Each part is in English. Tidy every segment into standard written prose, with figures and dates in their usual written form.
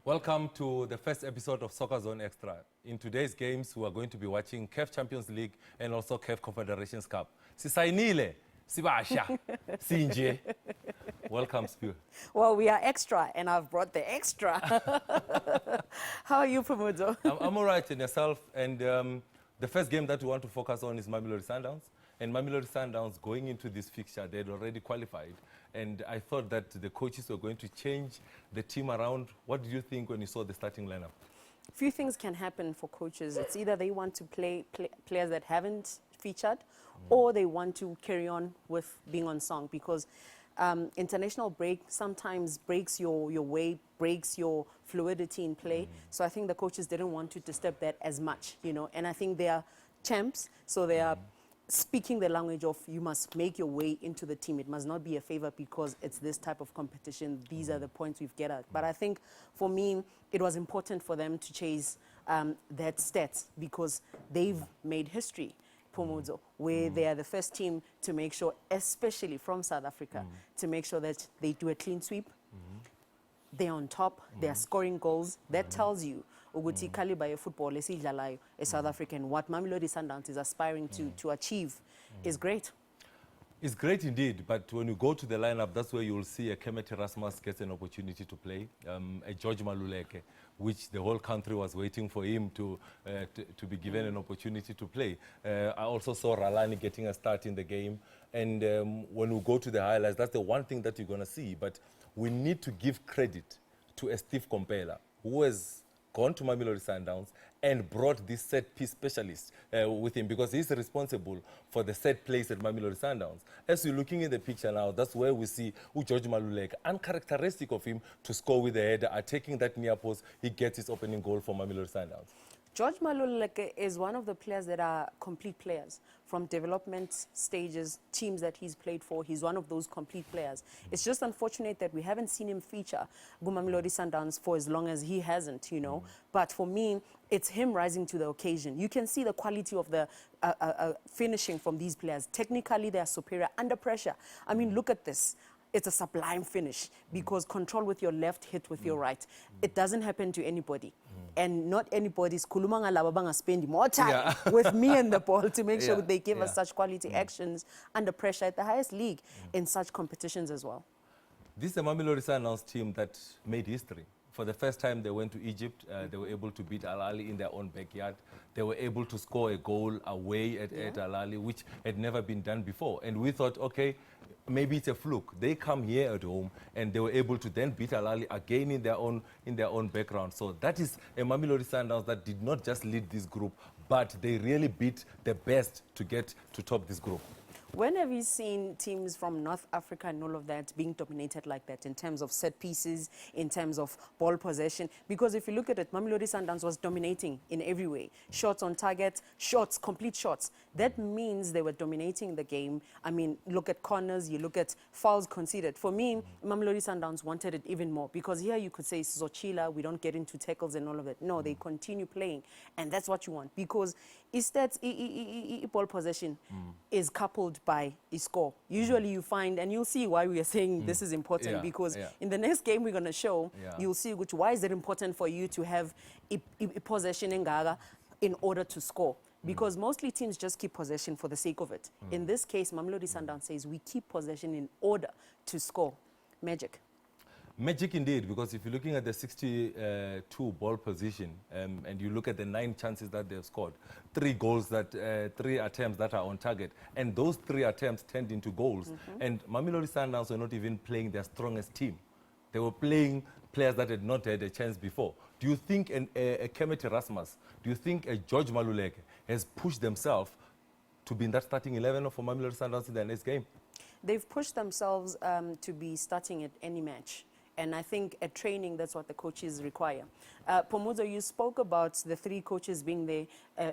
Welcome to the first episode of Soccerzone Xtra. In today's games, we are going to be watching CAF Champions League and also CAF Confederations Cup. Sisainile, Sibasha, Sinje. Welcome, Spew. Well, we are extra, and I've brought the extra. How are you, Promodo? I'm all right in yourself. And the first game that we want to focus on is Mamelodi Sundowns. And Mamelodi Sundowns, going into this fixture, they had already qualified. And I thought that the coaches were going to change the team around. What did you think when you saw the starting lineup? A few things can happen for coaches. It's either they want to play players that haven't featured, or they want to carry on with being on song, because international break sometimes breaks your weight, breaks your fluidity in play. So I think the coaches didn't want to disturb that as much, you know. And I think they are champs, so they are speaking the language of you must make your way into the team. It must not be a favor because it's this type of competition. These are the points we've get at. But I think for me, it was important for them to chase that stats because they've made history, Pomozo, where they are the first team to make sure, especially from South Africa, to make sure that they do a clean sweep. They're on top, they're scoring goals. That tells you ukuthi caliber ye football esidlalayo South African, what Mamelodi Sundowns is aspiring to achieve is great. It's great indeed, but when you go to the lineup, that's where you'll see a Kemet Erasmus gets an opportunity to play, a George Maluleke, which the whole country was waiting for him to be given an opportunity to play. I also saw Ralani getting a start in the game, and when we go to the highlights, that's the one thing that you're going to see, but we need to give credit to a Steve Compella, who has gone to Mamelodi Sundowns and brought this set-piece specialist with him, because he's responsible for the set plays at Mamelodi Sundowns. As you're looking in the picture now, that's where we see George Maluleke, uncharacteristic of him to score with the header, attacking that near post, he gets his opening goal for Mamelodi Sundowns. George Maluleke is one of the players that are complete players. From development stages, teams that he's played for, he's one of those complete players. It's just unfortunate that we haven't seen him feature Mamelodi Sundowns for as long as he hasn't, you know. But for me, it's him rising to the occasion. You can see the quality of the finishing from these players. Technically, they are superior under pressure. I mean, look at this. It's a sublime finish because control with your left, hit with your right. It doesn't happen to anybody. And not anybody's kulumanga lababanga spend more time with me and the ball to make sure they give us such quality actions under pressure at the highest league in such competitions as well. This is a Mamelodi Sundowns team that made history. For the first time, they went to Egypt. They were able to beat Al Ahly in their own backyard. They were able to score a goal away at Al Ahly, which had never been done before. And we thought, okay, maybe it's a fluke. They come here at home, and they were able to then beat Al Ahly again in their own background. So that is a Mamelodi Sundowns that did not just lead this group, but they really beat the best to get to top this group. When have you seen teams from North Africa and all of that being dominated like that in terms of set pieces, in terms of ball possession? Because if you look at it, Mamelodi Sundowns was dominating in every way. Shots on target, shots, complete shots. That means they were dominating the game. I mean, look at corners, you look at fouls conceded. For me, Mamelodi Sundowns wanted it even more, because here you could say Zochila, we don't get into tackles and all of that. No, they continue playing, and that's what you want, because instead, ball possession is coupled by a score. Usually you find, and you'll see why we are saying this is important, because in the next game we're going to show, you'll see why is it important for you to have a possession in order to score. Because mostly teams just keep possession for the sake of it. In this case, Mamelodi Sundowns says we keep possession in order to score. Magic. Magic indeed, because if you're looking at the 62 ball position and you look at the 9 chances that they've scored, 3 goals that 3 attempts that are on target, and those 3 attempts turned into goals. And Mamelodi Sundowns were not even playing their strongest team. They were playing players that had not had a chance before. Do you think a Kemet Erasmus, do you think a George Maluleke has pushed themselves to be in that starting 11 for Mamelodi Sundowns in their next game? They've pushed themselves to be starting at any match. And I think at training, that's what the coaches require. Pomozo, you spoke about the 3 coaches being the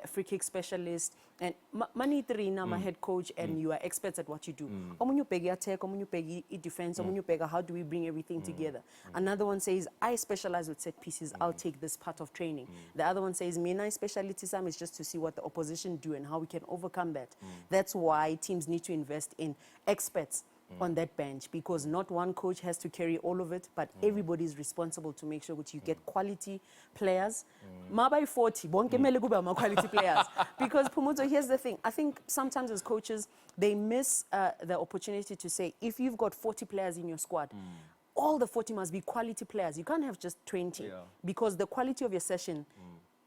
free kick specialist, and many 3 nama head coach, and you are experts at what you do. Omunyu pegi attack, omunyu pegi defense, omunyu pega how do we bring everything together? Another one says, I specialize with set pieces, I'll take this part of training. The other one says, my specialty is just to see what the opposition do and how we can overcome that. That's why teams need to invest in experts on that bench, because not one coach has to carry all of it, but everybody is responsible to make sure that you get quality players. Mabai 40, bonke mele kube ama-quality players. Because Pumuzo, here's the thing. I think sometimes as coaches, they miss the opportunity to say, if you've got 40 players in your squad, all the 40 must be quality players. You can't have just 20, because the quality of your session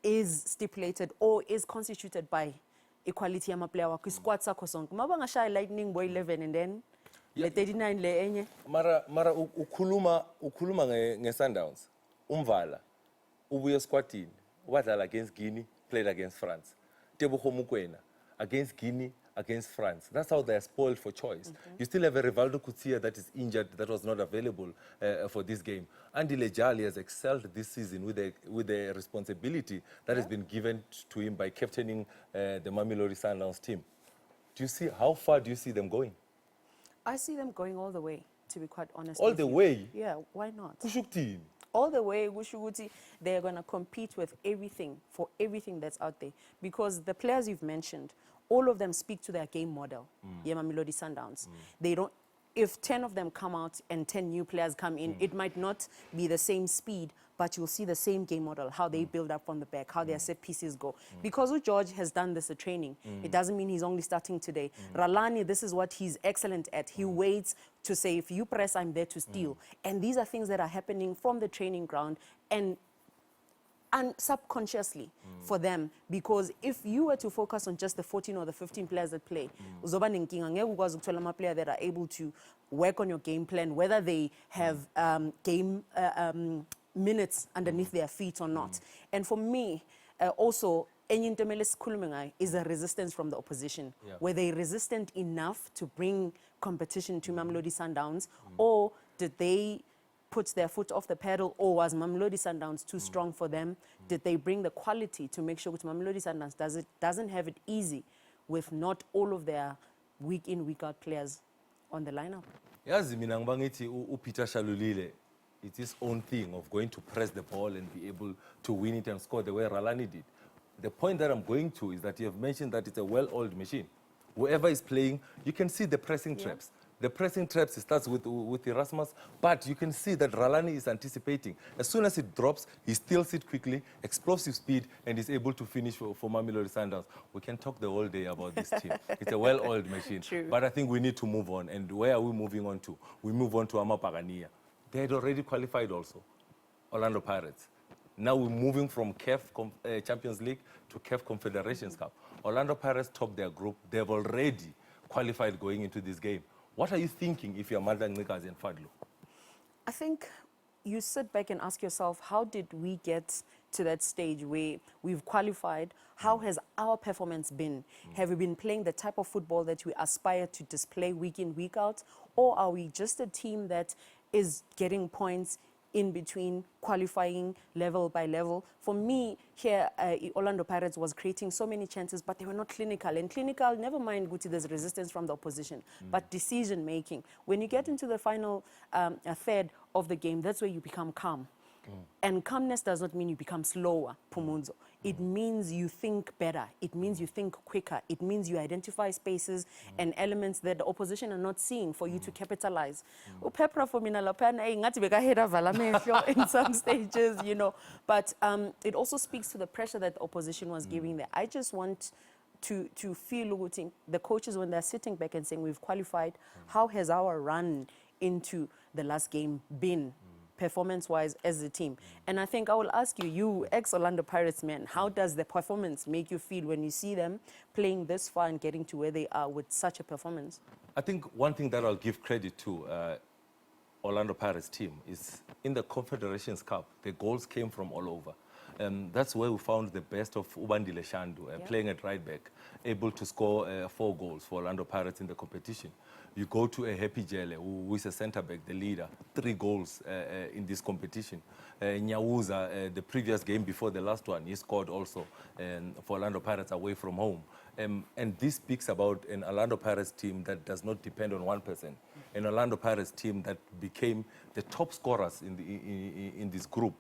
is stipulated or is constituted by equality yama player wakho squad sakho sonke. Mabanga shy lightning boy 11 and then le 39 le enye. Mara ukhuluma nge Sundowns. Umvala ubuye squadini. Wadlala against Guinea, played against France. Tebogo Mokoena against Guinea, against France. That's how they are spoiled for choice. You still have a Rivaldo Kutsia that is injured, that was not available for this game. Andy Lejali has excelled this season with the responsibility that has been given to him by captaining the Mamelodi Sundowns team. Do you see, how far do you see them going? I see them going all the way, to be quite honest. All the way? Yeah, why not? Kushukti. All the way, Gushuguti, they're going to compete with everything, for everything that's out there. Because the players you've mentioned, all of them speak to their game model, Mamelodi Sundowns. They don't, if 10 of them come out and 10 new players come in, it might not be the same speed, but you'll see the same game model, how they build up from the back, how their set pieces go. Because George has done this at training, it doesn't mean he's only starting today. Ralani, this is what he's excellent at. He waits to say, if you press, I'm there to steal. And these are things that are happening from the training ground and subconsciously for them, because if you were to focus on just the 14 or the 15 players that play, uzoba nenkinga, ngeke ukwazi ukuthola ama-player that are able to work on your game plan, whether they have game minutes underneath their feet or not. And for me, also, enye into emele sikhulume ngayo is the resistance from the opposition. Were they resistant enough to bring competition to Mamelodi Sundowns, or did they put their foot off the pedal, or was Mamelodi Sundowns too strong for them? Did they bring the quality to make sure that Mamelodi Sundowns doesn't have it easy with not all of their week in, week out players on the lineup? Yazi mina ngibangithi uPeter Shalulile, it's his own thing of going to press the ball and be able to win it and score the way Ralani did. The point that I'm going to is that you have mentioned that it's a well-oiled machine. Whoever is playing, you can see the pressing traps. The pressing traps starts with Erasmus, but you can see that Ralani is anticipating. As soon as it drops, he steals it quickly, explosive speed, and is able to finish for Mamelodi Sundowns. We can talk the whole day about this team. It's a well-oiled machine. True. But I think we need to move on. And where are we moving on to? We move on to Amapagania. They had already qualified also, Orlando Pirates. Now we're moving from CAF Champions League to CAF Confederations Cup. Orlando Pirates topped their group. They've already qualified going into this game. What are you thinking if you're Manda Nikazi and Fadlu? I think you sit back and ask yourself, how did we get to that stage where we've qualified? How has our performance been? Have we been playing the type of football that we aspire to display week in, week out? Or are we just a team that is getting points in between, qualifying level by level? For me, here, Orlando Pirates was creating so many chances, but they were not clinical. And clinical, never mind, Guti, there's resistance from the opposition, but decision-making. When you get into the final third of the game, that's where you become calm. And calmness does not mean you become slower, Pumunzo. It means you think better. It means you think quicker. It means you identify spaces and elements that the opposition are not seeing for you to capitalize. Upepra for mina lapana ngathi bekahera vala mehlo in some stages, you know. But it also speaks to the pressure that the opposition was giving there. I just want to feel the coaches, when they're sitting back and saying we've qualified, how has our run into the last game been? Performance-wise as a team. And I think I will ask you, you ex-Orlando Pirates man, how does the performance make you feel when you see them playing this far and getting to where they are with such a performance? I think one thing that I'll give credit to Orlando Pirates team is in the Confederations Cup, the goals came from all over. That's where we found the best of Ubandile Shandu, playing at right back, able to score 4 goals for Orlando Pirates in the competition. You go to a Happy Jele, who is a centre-back, the leader, 3 goals in this competition. Nyawuza, the previous game before the last one, he scored also for Orlando Pirates away from home. And this speaks about an Orlando Pirates team that does not depend on one person. An Orlando Pirates team that became the top scorers in this group.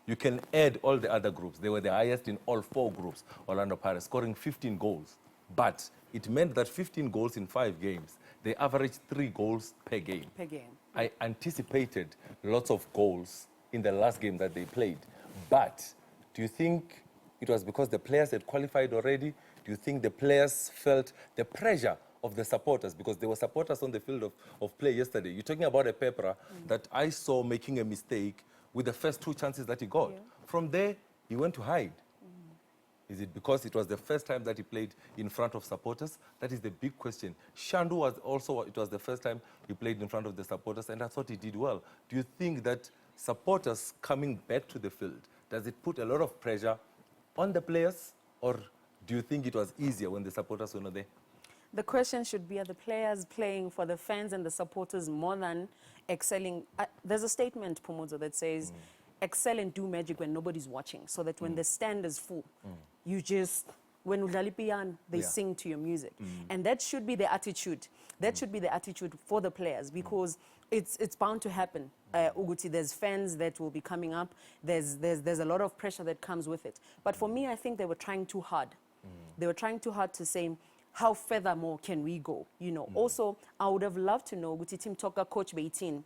You can add all the other groups. They were the highest in all 4 groups, Orlando Pirates, scoring 15 goals. But it meant that 15 goals in 5 games they averaged 3 goals per game. Per game. I anticipated lots of goals in the last game that they played. But do you think it was because the players had qualified already? Do you think the players felt the pressure of the supporters? Because there were supporters on the field of play yesterday. You're talking about a Pepra that I saw making a mistake with the first 2 chances that he got. Yeah. From there, he went to hide. Is it because it was the first time that he played in front of supporters? That is the big question. Shandu was also, it was the first time he played in front of the supporters, and I thought he did well. Do you think that supporters coming back to the field, does it put a lot of pressure on the players, or do you think it was easier when the supporters were not there? The question should be, are the players playing for the fans and the supporters more than excelling? There's a statement, Pomozo, that says, excel and do magic when nobody's watching, so that when the stand is full, you just, when udlalipiyan, they sing to your music. And that should be the attitude. That should be the attitude for the players, because it's bound to happen. Uguti, there's fans that will be coming up. There's a lot of pressure that comes with it. But for me, I think they were trying too hard. They were trying too hard to say, how furthermore can we go? You know. Also, I would have loved to know, Uguti Team Talker Coach 18,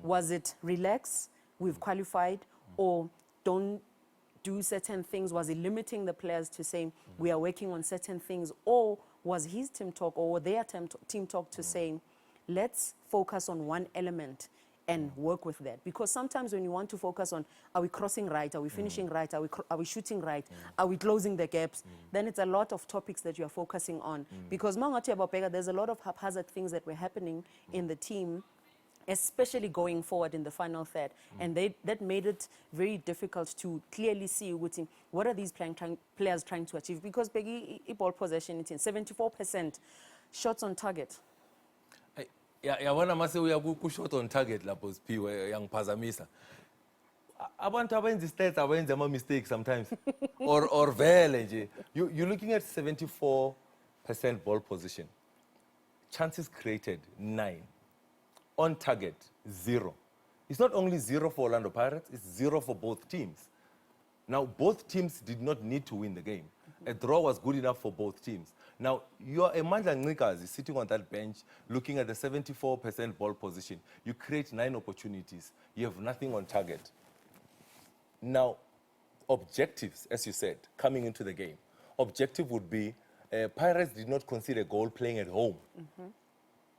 was it relax, we've qualified, or don't do certain things? Was he limiting the players to say, we are working on certain things? Or was his team talk, or their team talk to say, let's focus on one element and work with that? Because sometimes when you want to focus on, are we crossing right, are we finishing right, are we shooting right, are we closing the gaps, then it's a lot of topics that you are focusing on. Because there's a lot of haphazard things that were happening in the team, especially going forward in the final third. And that made it very difficult to clearly see what are these players trying to achieve. Because Peggy, ball possession, it's in 74% shots on target. Yabona mase uyakushot on target lapho siphiwe yangiphazamisa. Abantu abenza stats abenza ama mistakes sometimes. or vele nje. You're looking at 74% ball position. Chances created 9. On target 0. It's not only 0 for Orlando Pirates, it's 0 for both teams. Now, both teams did not need to win the game. A draw was good enough for both teams. Now, you are a Mandla Ncikazi sitting on that bench, looking at the 74% ball position. You create 9 opportunities. You have nothing on target. Now, objectives, as you said, coming into the game. Objective would be, Pirates did not concede a goal playing at home.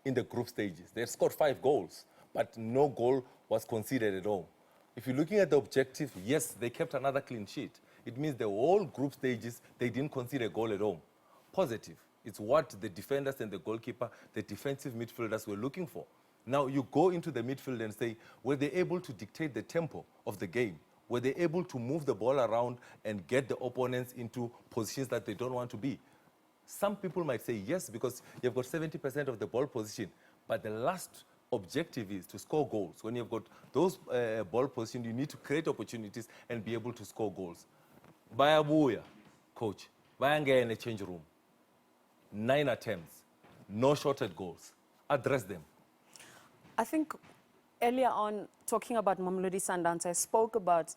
In the group stages. They scored 5 goals, but no goal was conceded at all. If you're looking at the objective, yes, they kept another clean sheet. It means the whole group stages, they didn't concede a goal at all. Positive. It's what the defenders and the goalkeeper, the defensive midfielders were looking for. Now you go into the midfield and say, were they able to dictate the tempo of the game? Were they able to move the ball around and get the opponents into positions that they don't want to be? Some people might say yes, because you've got 70% of the ball position, but the last objective is to score goals. When you've got those ball position, you need to create opportunities and be able to score goals. Bayabuya, coach, bayangena in a change room. 9 attempts, no shot at goals. Address them. I think earlier on, talking about Mamelodi Sundowns, I spoke about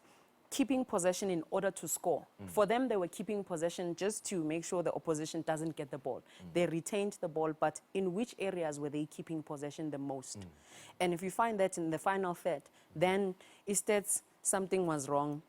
keeping possession in order to score. For them, they were keeping possession just to make sure the opposition doesn't get the ball. They retained the ball, but in which areas were they keeping possession the most? And if you find that in the final third, then instead something was wrong.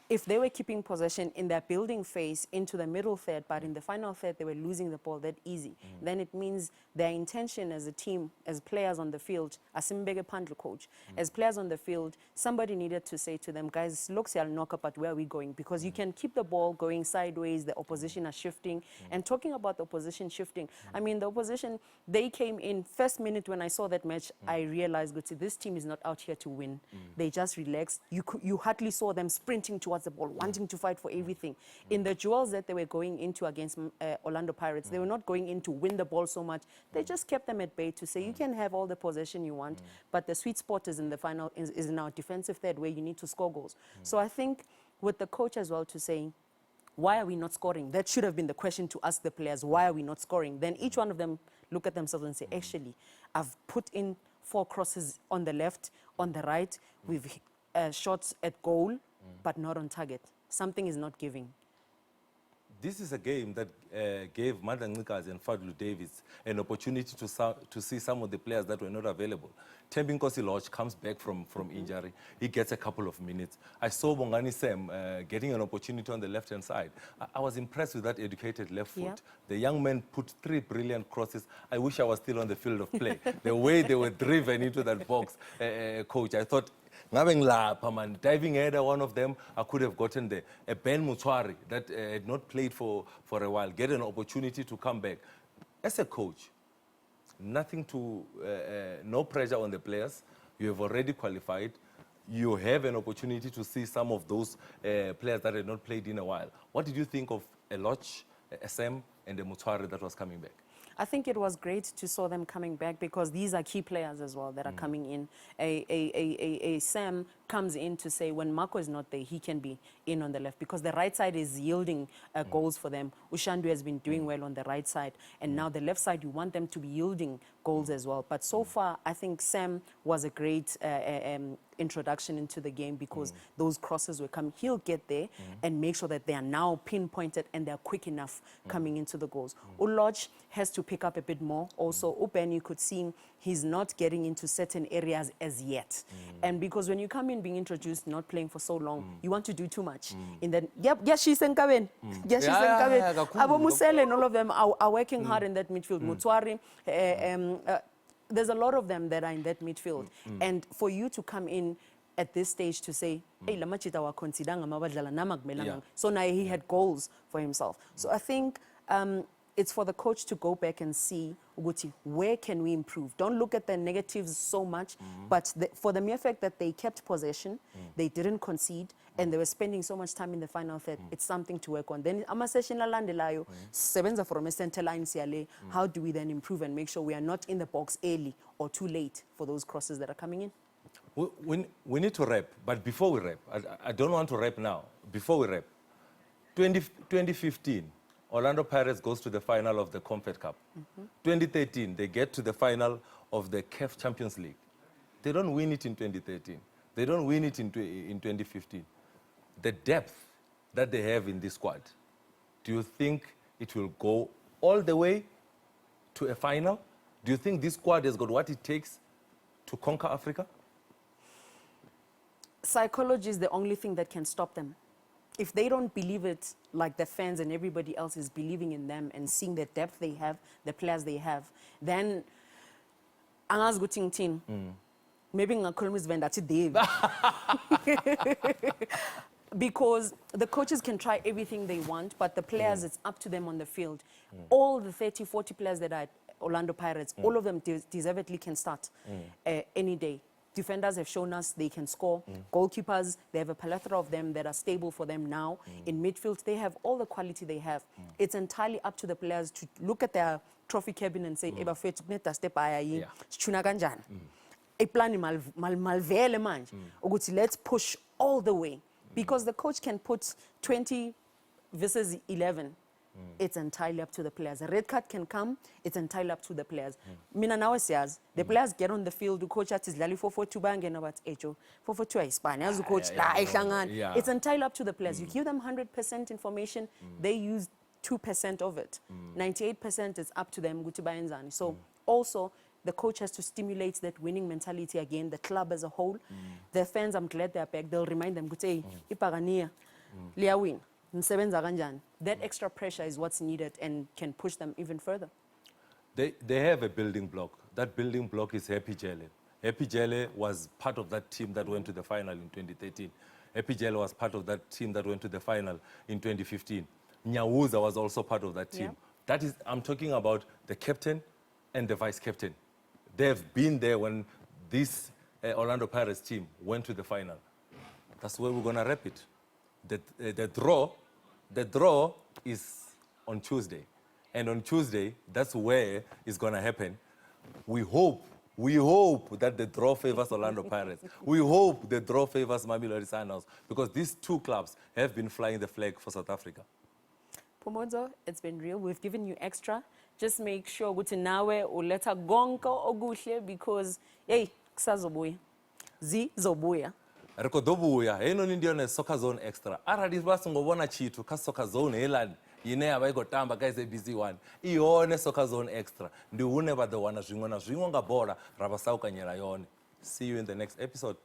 If they were keeping possession in their building phase into the middle third, but in the final third they were losing the ball that easy, then it means their intention as a team, as players on the field, Asimbege Pandlo coach, as players on the field, somebody needed to say to them, guys, look, knock up, but where are we going? Because you can keep the ball going sideways, the opposition are shifting. And talking about the opposition shifting, I mean, the opposition, they came in, first minute when I saw that match, I realized, this team is not out here to win. They just relaxed. You hardly saw them sprinting towards the ball, wanting to fight for everything. In the duels that they were going into against Orlando Pirates, they were not going in to win the ball so much. They just kept them at bay to say, you can have all the possession you want, but the sweet spot is in the final, is in our defensive third where you need to score goals. So I think with the coach as well to say, why are we not scoring? That should have been the question to ask the players, why are we not scoring? Then each one of them look at themselves and say, actually, I've put in 4 crosses on the left, on the right, we've shots at goal, but not on target. Something is not giving. this is a game that gave Mandla Ncikazi and Fadlu Davis an opportunity to see some of the players that were not available. Thembi Nkosi comes back from injury. He gets a couple of minutes. I saw Bongani Sam getting an opportunity on the left-hand side. I was impressed with that educated left foot. Yeah. The young man put 3 brilliant crosses. I wish I was still on the field of play. The way they were driven into that box, coach, I thought, diving header, one of them, I could have gotten there. Ben Mutwari, that had not played for a while, get an opportunity to come back. As a coach, no pressure on the players. You have already qualified. You have an opportunity to see some of those players that had not played in a while. What did you think of Eloch, SM, and the Mutwari that was coming back? I think it was great to saw them coming back because these are key players as well that are coming in. A Sam comes in to say when Marco is not there, he can be in on the left because the right side is yielding goals for them. Ushandu has been doing well on the right side, and now the left side, you want them to be yielding goals as well. But so far, I think Sam was a great introduction into the game because those crosses were coming. He'll get there and make sure that they are now pinpointed and they're quick enough coming into the goals. Uloch has to pick up a bit more. Also, Uben, you could see he's not getting into certain areas as yet. And because when you come in being introduced, not playing for so long, you want to do too much. In the she's in Kaben. Yes, she's in Kaben. Abo Musele and all of them are working hard in that midfield. Mutwari, there's a lot of them that are in that midfield. And for you to come in at this stage to say, hey, lamachita wa konsidanga mabadlala namagmelanga. So now he had goals for himself. So I think it's for the coach to go back and see Uguti, where can we improve? Don't look at the negatives so much, but for the mere fact that they kept possession, they didn't concede, and they were spending so much time in the final third, it's something to work on. Then ama-session lalandelayo, sebenza from a center line siyale, how do we then improve and make sure we are not in the box early or too late for those crosses that are coming in? We need to wrap, but before we wrap, I don't want to wrap now. Before we wrap, 2015, Orlando Pirates goes to the final of the Confed Cup. 2013, they get to the final of the CAF Champions League. They don't win it in 2013. They don't win it in 2015. The depth that they have in this squad, do you think it will go all the way to a final? Do you think this squad has got what it takes to conquer Africa? Psychology is the only thing that can stop them. If they don't believe it like the fans and everybody else is believing in them and seeing the depth they have, the players they have, then angazi ukuthi ngithini maybe ngingakhuluma isivenda athi Dave. Because the coaches can try everything they want, but the players, it's up to them on the field. All the 30, 40 players that are at Orlando Pirates, all of them deservedly can start any day. Defenders have shown us they can score. Goalkeepers, they have a plethora of them that are stable for them now. In midfield, they have all the quality they have. It's entirely up to the players to look at their trophy cabin and say, "Eba fethu kuneda step ayayi, sichuna kanjani." Iplani malvele manje ukuthi let's push all the way, because the coach can put 20 versus 11. It's entirely up to the players. A red card can come, it's entirely up to the players. Mina nawe siyazi, the players get on the field, the coach athi sidlala 4-4-2 bangena bathi ejo 4-4-2 ayisibani yazi coach la ayihlangana. It's entirely up to the players. You give them 100% information, they use 2% of it. 98% is up to them ukuthi bayenzani. So also the coach has to stimulate that winning mentality again, the club as a whole. The fans, I'm glad they're back. They'll remind them, hey, ipagania, liya win. That extra pressure is what's needed and can push them even further. They have a building block. That building block is Happy Jele. Happy Jele was part of that team that went to the final in 2013. Happy Jele was part of that team that went to the final in 2015. Nyawuza was also part of that team. Yeah. That is, I'm talking about the captain and the vice captain. They've been there when this Orlando Pirates team went to the final. That's where we're going to wrap it. The draw is on Tuesday. And on Tuesday, that's where it's going to happen. We hope that the draw favors Orlando Pirates. We hope the draw favors Mamelodi Sundowns, because these two clubs have been flying the flag for South Africa. Pomozo, it's been real. We've given you extra. Just make sure ukuthi nawe uletha gonke okuhle, because hey, kusazobuya. Zizobuya. ri khou ḓo vhuya heinoni ndi yone Soccerzone Xtra arali vha songo vhona tshithu kha Soccerzone heiḽani ine ya vha i khou tamba kha SABC 1 i hone Soccerzone Xtra ndi hune vha ḓo wana zwiṅwe na zwiṅwe nga bola ra vha saukanyela yone. See you in the next episode.